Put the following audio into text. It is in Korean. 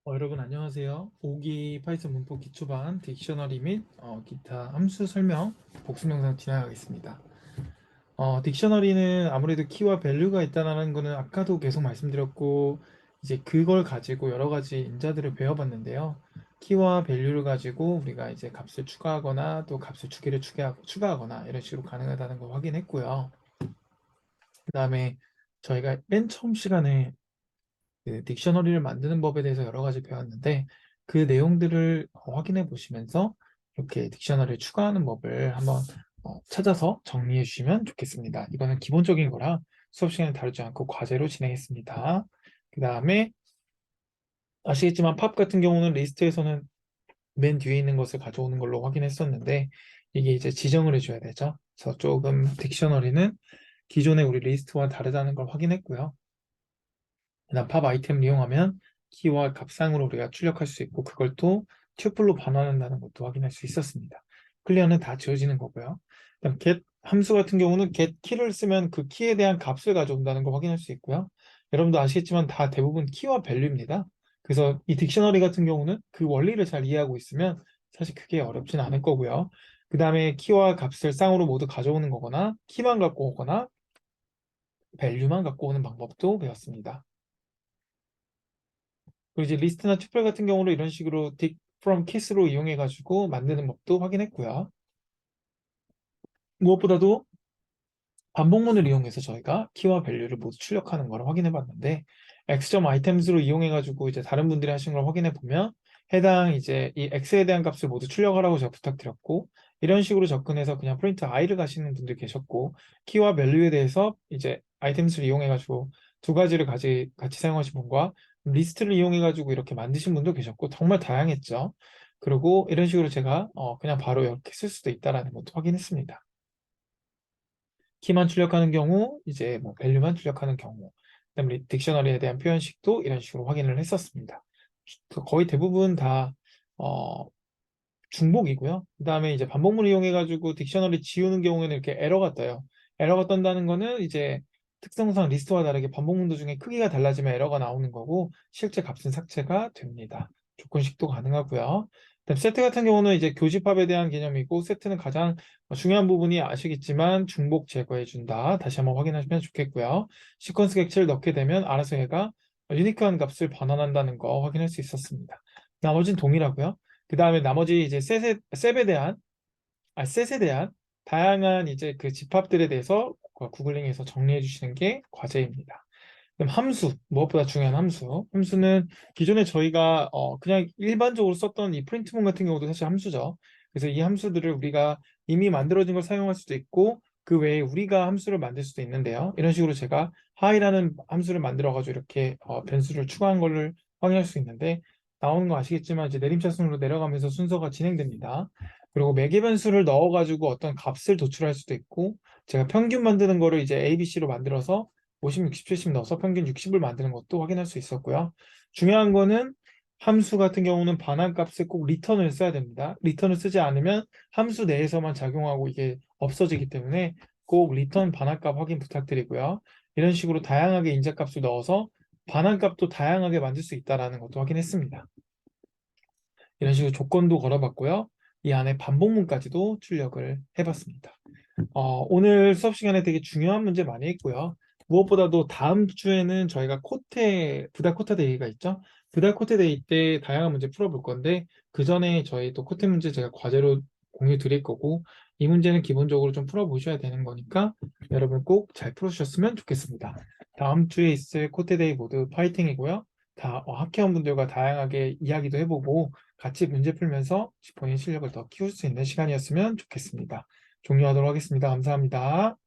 여러분 안녕하세요. 5기 파이썬 문법 기초반 딕셔너리 및 기타 함수 설명 복습 영상 진행하겠습니다. 딕셔너리는 아무래도 키와 밸류가 있다는 거는 아까도 계속 말씀드렸고 이제 그걸 가지고 여러 가지 인자들을 배워봤는데요. 키와 밸류를 가지고 우리가 이제 값을 추가하거나 또 값을 두 개를 추가하거나 이런 식으로 가능하다는 걸 확인했고요. 그 다음에 저희가 맨 처음 시간에 그 딕셔너리를 만드는 법에 대해서 여러 가지 배웠는데 그 내용들을 확인해 보시면서 이렇게 딕셔너리를 추가하는 법을 한번 찾아서 정리해 주시면 좋겠습니다. 이거는 기본적인 거라 수업 시간에 다루지 않고 과제로 진행했습니다. 그 다음에 아시겠지만 팝 같은 경우는 리스트에서는 맨 뒤에 있는 것을 가져오는 걸로 확인했었는데 이게 이제 지정을 해줘야 되죠. 그래서 조금 딕셔너리는 기존의 우리 리스트와 다르다는 걸 확인했고요. 그다음 팝 아이템을 이용하면 키와 값상으로 우리가 출력할 수 있고 그걸 또 튜플로 반환한다는 것도 확인할 수 있었습니다. 클리어는 다 지워지는 거고요. 그다음 get 함수 같은 경우는 get 키를 쓰면 그 키에 대한 값을 가져온다는 걸 확인할 수 있고요. 여러분도 아시겠지만 다 대부분 키와 밸류입니다. 그래서 이 딕셔너리 같은 경우는 그 원리를 잘 이해하고 있으면 사실 그게 어렵진 않을 거고요. 그 다음에 키와 값을 쌍으로 모두 가져오는 거거나 키만 갖고 오거나 밸류만 갖고 오는 방법도 배웠습니다. 그리고 이제 리스트나 튜플 같은 경우로 이런 식으로 dig from keys로 이용해 가지고 만드는 법도 확인했고요. 무엇보다도 반복문을 이용해서 저희가 키와 밸류를 모두 출력하는 걸 확인해 봤는데 x.items로 이용해 가지고 이제 다른 분들이 하신 걸 확인해 보면 해당 이제 이 x에 대한 값을 모두 출력하라고 제가 부탁드렸고 이런 식으로 접근해서 그냥 프린트 i를 가시는 분들 계셨고 키와 밸류에 대해서 이제 items를 이용해 가지고 두 가지를 같이 사용하신 분과 리스트를 이용해 가지고 이렇게 만드신 분도 계셨고 정말 다양했죠. 그리고 이런 식으로 제가 그냥 바로 이렇게 쓸 수도 있다라는 것도 확인했습니다. 키만 출력하는 경우, 이제 뭐 밸류만 출력하는 경우, 그다음에 딕셔너리에 대한 표현식도 이런 식으로 확인을 했었습니다. 거의 대부분 다 어, 중복이고요. 그다음에 이제 반복문을 이용해 가지고 딕셔너리 지우는 경우에는 이렇게 에러가 떠요. 에러가 떤다는 거는 이제 특성상 리스트와 다르게 반복문도 중에 크기가 달라지면 에러가 나오는 거고 실제 값은 삭제가 됩니다. 조건식도 가능하고요. 그다음 세트 같은 경우는 이제 교집합에 대한 개념이고 세트는 가장 중요한 부분이 아시겠지만 중복 제거해 준다. 다시 한번 확인하시면 좋겠고요. 시퀀스 객체를 넣게 되면 알아서 얘가 유니크한 값을 반환한다는 거 확인할 수 있었습니다. 나머지는 동일하고요. 그 다음에 나머지 이제 셋에 대한 다양한 이제 그 집합들에 대해서 구글링해서 정리해 주시는 게 과제입니다. 그럼 함수, 무엇보다 중요한 함수. 함수는 기존에 저희가 그냥 일반적으로 썼던 이 프린트문 같은 경우도 사실 함수죠. 그래서 이 함수들을 우리가 이미 만들어진 걸 사용할 수도 있고 그 외에 우리가 함수를 만들 수도 있는데요. 이런 식으로 제가 hi라는 함수를 만들어 가지고 이렇게 변수를 추가한 거를 확인할 수 있는데 나오는 거 아시겠지만 이제 내림차순으로 내려가면서 순서가 진행됩니다. 그리고 매개 변수를 넣어 가지고 어떤 값을 도출할 수도 있고 제가 평균 만드는 거를 이제 A, B, C로 만들어서 50, 60, 70 넣어서 평균 60을 만드는 것도 확인할 수 있었고요. 중요한 거는 함수 같은 경우는 반환값에 꼭 리턴을 써야 됩니다. 리턴을 쓰지 않으면 함수 내에서만 작용하고 이게 없어지기 때문에 꼭 리턴 반환값 확인 부탁드리고요. 이런 식으로 다양하게 인자값을 넣어서 반환값도 다양하게 만들 수 있다는 것도 확인했습니다. 이런 식으로 조건도 걸어봤고요. 이 안에 반복문까지도 출력을 해봤습니다. 오늘 수업 시간에 되게 중요한 문제 많이 했고요. 무엇보다도 다음 주에는 저희가 부다 코테 데이가 있죠. 부다 코테 데이 때 다양한 문제 풀어볼 건데, 그 전에 저희 또 코테 문제 제가 과제로 공유 드릴 거고, 이 문제는 기본적으로 좀 풀어보셔야 되는 거니까, 여러분 꼭 잘 풀어주셨으면 좋겠습니다. 다음 주에 있을 코테 데이 모두 파이팅이고요. 다 학회원분들과 다양하게 이야기도 해보고, 같이 문제 풀면서 본인 실력을 더 키울 수 있는 시간이었으면 좋겠습니다. 종료하도록 하겠습니다. 감사합니다.